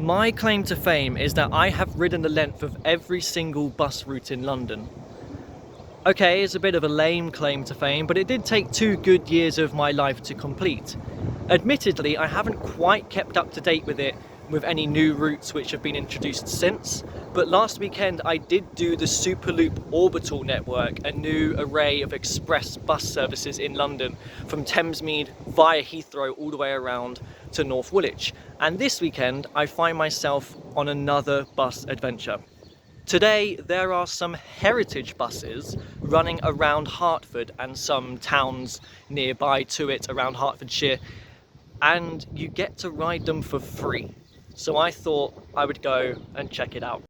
My claim to fame is that I have ridden the length of every single bus route in London. Okay, it's a bit of a lame claim to fame, but it did take 2 good years of my life to complete. Admittedly, I haven't quite kept up to date with it with any new routes which have been introduced since, but last weekend I did do the Superloop Orbital network, a new array of express bus services in London from Thamesmead via Heathrow all the way around to North Woolwich. And this weekend I find myself on another bus adventure. Today there are some heritage buses running around Hertford and some towns nearby to it around Hertfordshire, and you get to ride them for free. So I thought I would go and check it out.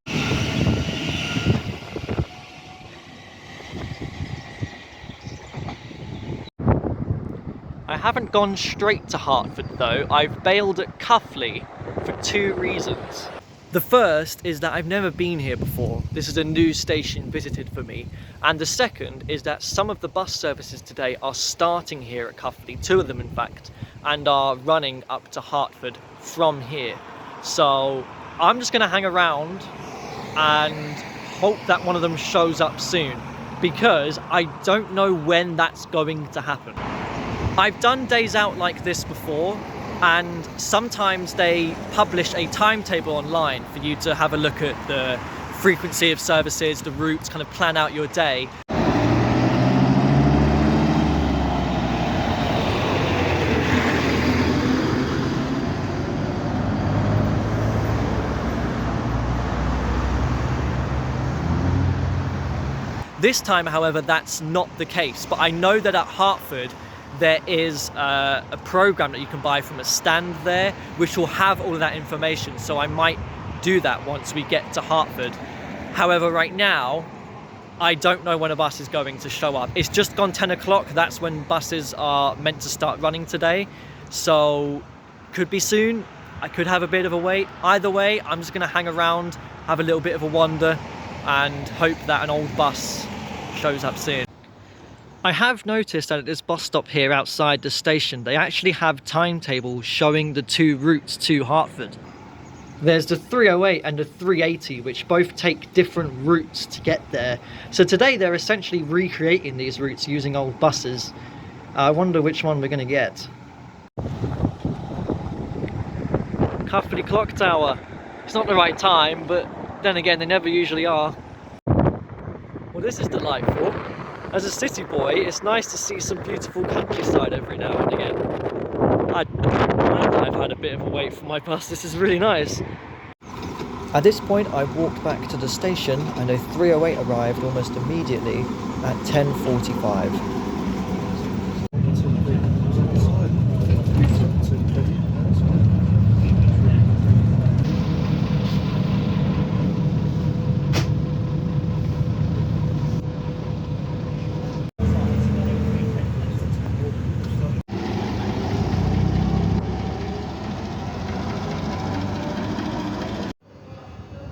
I haven't gone straight to Hertford though. I've bailed at Cuffley for 2 reasons. The first is that I've never been here before. This is a new station visited for me. And the second is that some of the bus services today are starting here at Cuffley, 2 of them in fact, and are running up to Hertford from here. So I'm just going to hang around and hope that one of them shows up soon, because I don't know when that's going to happen. I've done days out like this before, and sometimes they publish a timetable online for you to have a look at the frequency of services, the routes, kind of plan out your day. This time, however, that's not the case, but I know that at Hertford there is a program that you can buy from a stand there which will have all of that information, so I might do that once we get to Hertford. However, right now I don't know when a bus is going to show up. It's just gone 10 o'clock, that's when buses are meant to start running today, so could be soon, I could have a bit of a wait. Either way, I'm just going to hang around, have a little bit of a wander and hope that an old bus shows up soon. I have noticed that at this bus stop here outside the station, they actually have timetables showing the 2 routes to Hertford. There's the 308 and the 380, which both take different routes to get there. So today they're essentially recreating these routes using old buses. I wonder which one we're going to get. Cuffley Clock Tower. It's not the right time, but then again, they never usually are. Well, this is delightful. As a city boy, it's nice to see some beautiful countryside every now and again. I'm glad that I've had a bit of a wait for my bus. This is really nice. At this point, I walked back to the station and a 308 arrived almost immediately at 10:45.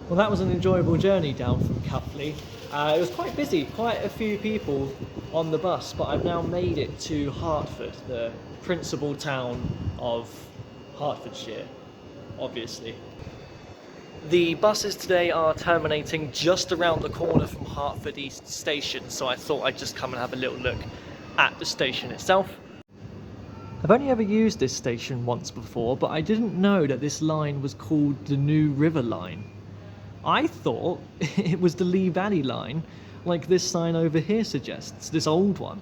Well, that was an enjoyable journey down from Cuffley. It was quite busy, quite a few people on the bus, but I've now made it to Hertford, the principal town of Hertfordshire, obviously. The buses today are terminating just around the corner from Hertford East Station, so I thought I'd just come and have a little look at the station itself. I've only ever used this station once before, but I didn't know that this line was called the New River Line. I thought it was the Lee Valley line, like this sign over here suggests, this old one.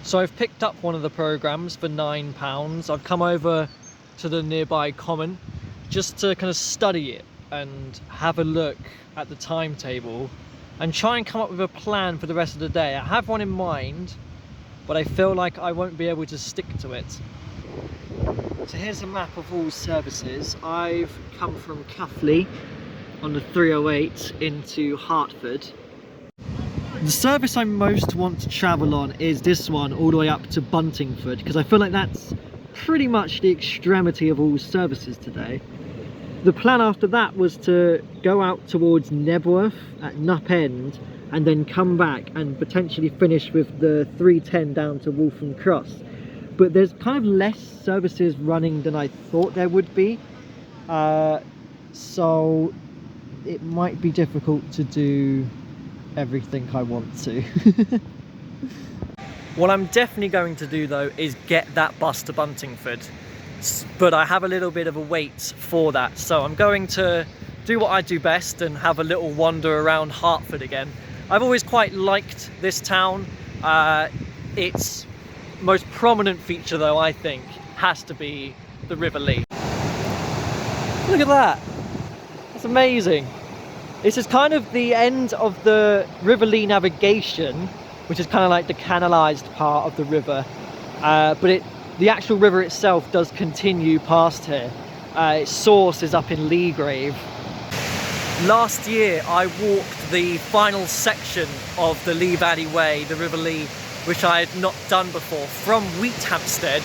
So I've picked up one of the programmes for £9. I've come over to the nearby common just to kind of study it and have a look at the timetable and try and come up with a plan for the rest of the day. I have one in mind, but I feel like I won't be able to stick to it. So here's a map of all services. I've come from Cuffley on the 308 into Hertford. The service I most want to travel on is this one all the way up to Buntingford, because I feel like that's pretty much the extremity of all services today. The plan after that was to go out towards Nebworth at Knupp End and then come back and potentially finish with the 310 down to Waltham Cross. but there's kind of less services running than I thought there would be. So it might be difficult to do everything I want to. What I'm definitely going to do though is get that bus to Buntingford, but I have a little bit of a wait for that, so I'm going to do what I do best and have a little wander around Hertford again. I've always quite liked this town. Its most prominent feature though, I think, has to be the River Lee. Look at that, that's amazing. This is kind of the end of the River Lee navigation, which is kind of like the canalised part of the river, but the actual river itself does continue past here. Its source is up in Leegrave. Last year I walked the final section of the Lee Valley Way, the River Lee, which I had not done before, from Wheathampstead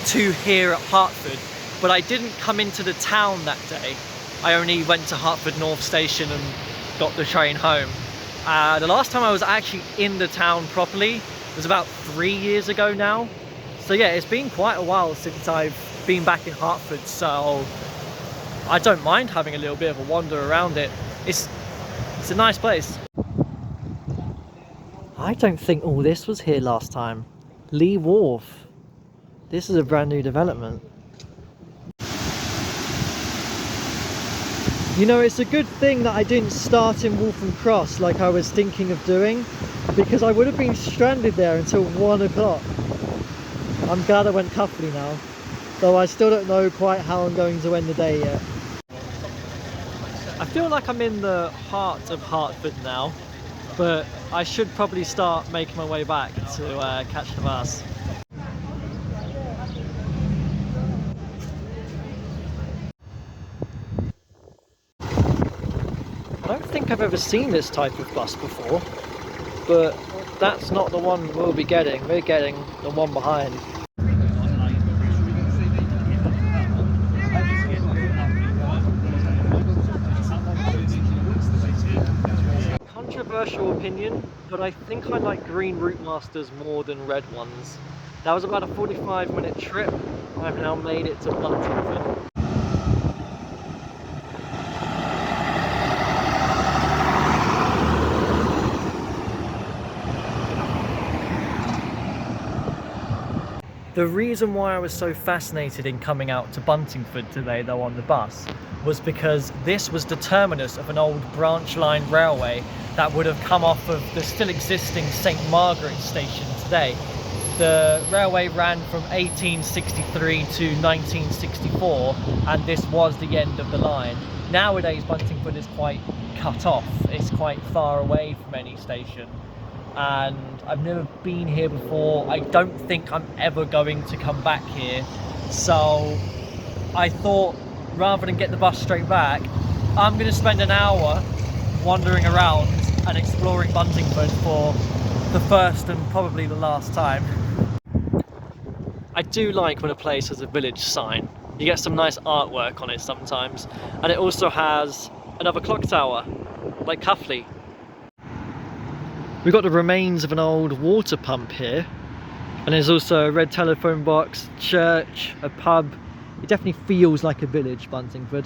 to here at Hertford, but I didn't come into the town that day. I only went to Hertford North Station and got the train home. The last time I was actually in the town properly was about 3 years ago now. So yeah, it's been quite a while since I've been back in Hertford, so I don't mind having a little bit of a wander around it. It's a nice place. I don't think all this was here last time. Lee Wharf. This is a brand new development. You know, it's a good thing that I didn't start in Waltham Cross like I was thinking of doing, because I would have been stranded there until 1 o'clock. I'm glad I went Cuffley now, though I still don't know quite how I'm going to end the day yet. I feel like I'm in the heart of Hertford now, but I should probably start making my way back to catch the bus. I don't think I've ever seen this type of bus before, but that's not the one we'll be getting. We're getting the one behind. Controversial opinion, but I think I like green route masters more than red ones. That was about a 45-minute trip. I've now made it to Buntingford. The reason why I was so fascinated in coming out to Buntingford today though on the bus was because this was the terminus of an old branch line railway that would have come off of the still existing St Margaret's station today. The railway ran from 1863 to 1964 and this was the end of the line. Nowadays Buntingford is quite cut off, it's quite far away from any station. And I've never been here before. I don't think I'm ever going to come back here, so I thought rather than get the bus straight back, I'm going to spend an hour wandering around and exploring Buntingford for the first and probably the last time. I do like when a place has a village sign. You get some nice artwork on it sometimes, and it also has another clock tower like Cuffley. We've got the remains of an old water pump here, and there's also a red telephone box, church, a pub. It definitely feels like a village, Buntingford.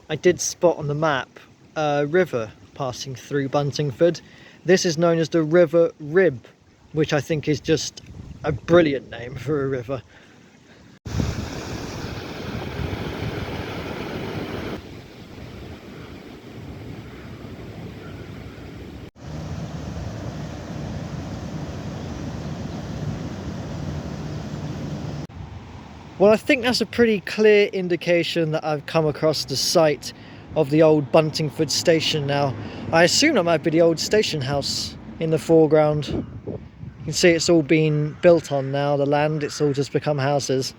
I did spot on the map a river passing through Buntingford. This is known as the River Rib, which I think is just a brilliant name for a river. Well, I think that's a pretty clear indication that I've come across the site of the old Buntingford station now. I assume that might be the old station house in the foreground. You can see it's all been built on now, the land, it's all just become houses.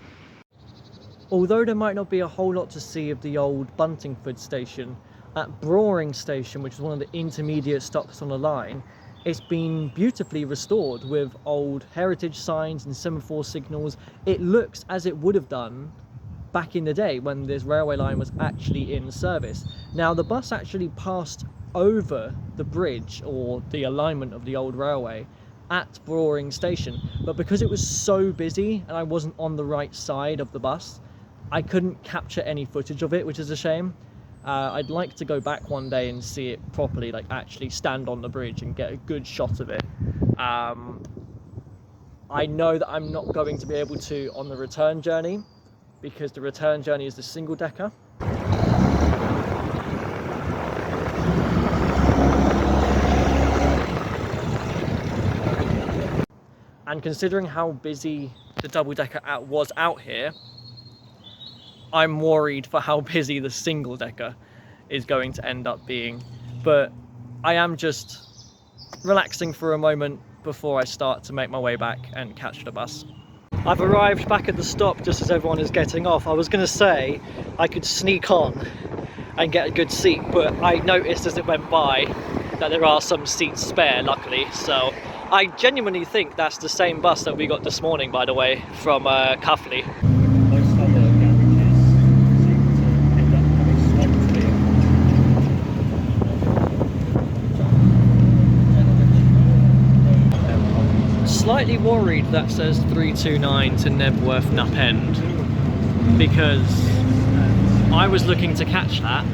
Although there might not be a whole lot to see of the old Buntingford station, at Broring station, which is one of the intermediate stops on the line, it's been beautifully restored with old heritage signs and semaphore signals. It looks as it would have done back in the day when this railway line was actually in service. Now the bus actually passed over the bridge or the alignment of the old railway, at Broering Station, but because it was so busy and I wasn't on the right side of the bus, I couldn't capture any footage of it, which is a shame. I'd like to go back one day and see it properly, like actually stand on the bridge and get a good shot of it. I know that I'm not going to be able to on the return journey, because the return journey is the single decker. And considering how busy the double decker was out here, I'm worried for how busy the single decker is going to end up being. But I am just relaxing for a moment before I start to make my way back and catch the bus. I've arrived back at the stop just as everyone is getting off. I was going to say I could sneak on and get a good seat, but I noticed as it went by that there are some seats spare, luckily. So I genuinely think that's the same bus that we got this morning, by the way, from Cuffley. Most other garages seem to end up having Slightly worried that says 329 to Nebworth Nup End, because I was looking to catch that.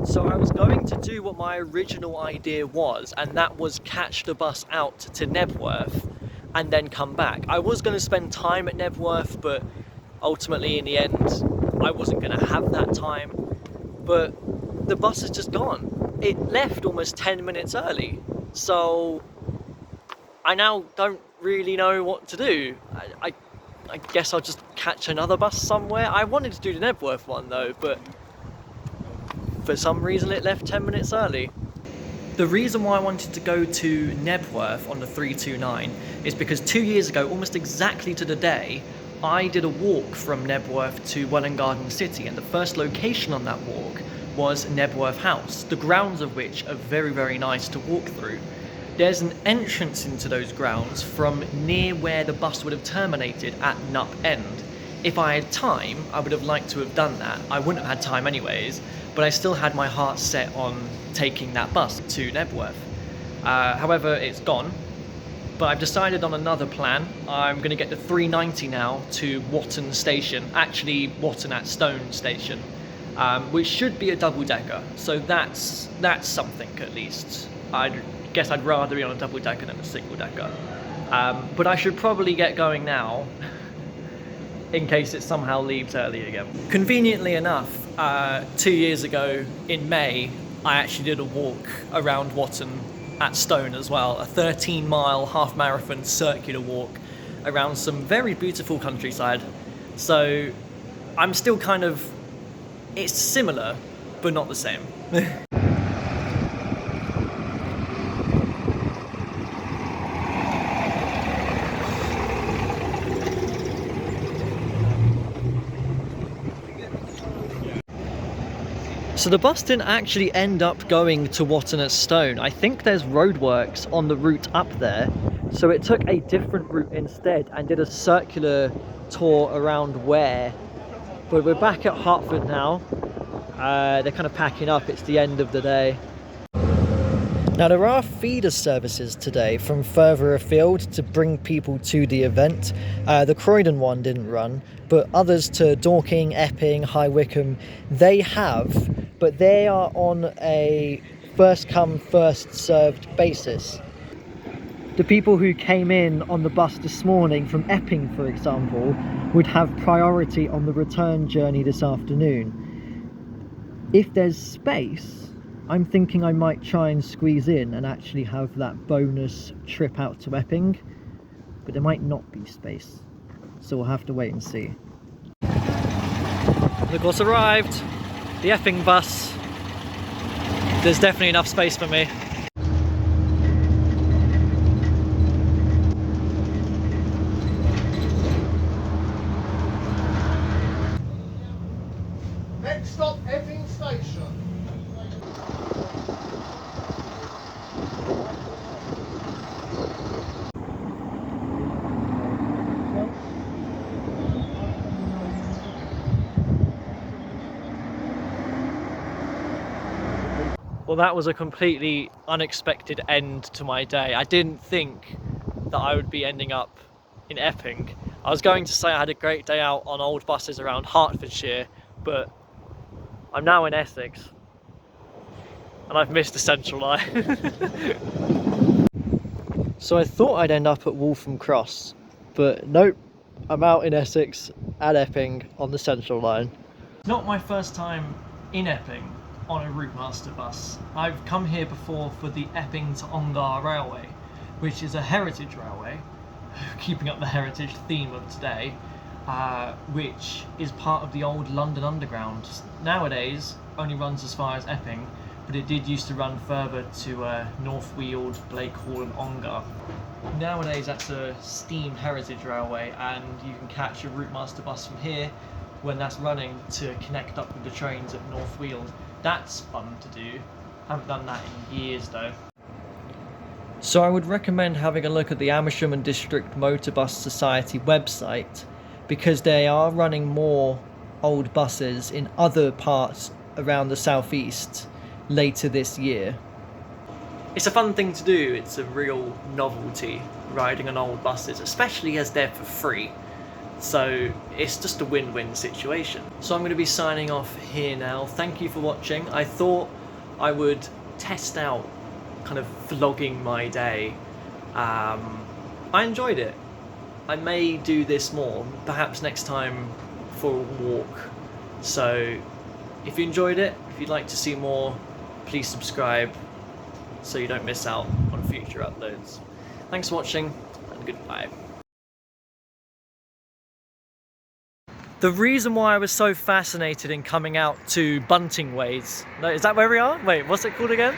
So I was going to do what my original idea was, and that was catch the bus out to Nebworth and then come back. I was going to spend time at Nebworth, but ultimately in the end I wasn't going to have that time. But the bus is just gone. It left almost 10 minutes early, so I now don't really know what to do. I guess I'll just catch another bus somewhere. I wanted to do the Nebworth one though, but for some reason it left 10 minutes early. The reason why I wanted to go to Nebworth on the 329 is because 2 years ago, almost exactly to the day, I did a walk from Nebworth to Welwyn Garden City, and the first location on that walk was Nebworth House, the grounds of which are very, very nice to walk through. There's an entrance into those grounds from near where the bus would have terminated at Nup End. If I had time, I would have liked to have done that. I wouldn't have had time anyways, but I still had my heart set on taking that bus to Nebworth. However, it's gone, but I've decided on another plan. I'm going to get the 390 now to Watton Station, actually Watton at Stone Station, which should be a double-decker, so that's something at least. I guess I'd rather be on a double-decker than a single-decker. But I should probably get going now, in case it somehow leaves early again. Conveniently enough, 2 years ago in May, I actually did a walk around Watton at Stone as well, a 13-mile half-marathon circular walk around some very beautiful countryside. So I'm still kind of, it's similar, but not the same. So the bus didn't actually end up going to Watton at Stone. I think there's roadworks on the route up there, so it took a different route instead and did a circular tour around Ware. But we're back at Hertford now. They're kind of packing up, it's the end of the day. Now there are feeder services today from further afield to bring people to the event. The Croydon one didn't run, but others to Dorking, Epping, High Wycombe, they have, but they are on a first come, first served basis. The people who came in on the bus this morning from Epping, for example, would have priority on the return journey this afternoon. If there's space, I'm thinking I might try and squeeze in and actually have that bonus trip out to Epping, but there might not be space, so we'll have to wait and see. Look what's arrived, the Epping bus. There's definitely enough space for me. Next stop, Epping Station. Well, that was a completely unexpected end to my day. I didn't think that I would be ending up in Epping. I was going to say I had a great day out on old buses around Hertfordshire, but I'm now in Essex and I've missed the Central Line. So I thought I'd end up at Waltham Cross, but nope, I'm out in Essex at Epping on the Central Line. Not my first time in Epping on a Route Master bus. I've come here before for the Epping to Ongar Railway, which is a heritage railway, keeping up the heritage theme of today, which is part of the old London Underground. Nowadays only runs as far as Epping, but it did used to run further to North Weald, Blake Hall and Ongar. Nowadays that's a steam heritage railway, and you can catch a Route Master bus from here when that's running to connect up with the trains at North Weald. That's fun to do. Haven't done that in years though. So I would recommend having a look at the Amersham and District Motor Bus Society website, because they are running more old buses in other parts around the southeast later this year. It's a fun thing to do. It's a real novelty riding on old buses, especially as they're for free. So it's just a win-win situation. So I'm going to be signing off here now. Thank you for watching. I thought I would test out kind of vlogging my day. I enjoyed it. I may do this more, perhaps next time for a walk. So if you enjoyed it, if you'd like to see more, please subscribe so you don't miss out on future uploads. Thanks for watching, and goodbye. The reason why I was so fascinated in coming out to Buntingways, no, is that where we are? Wait, what's it called again?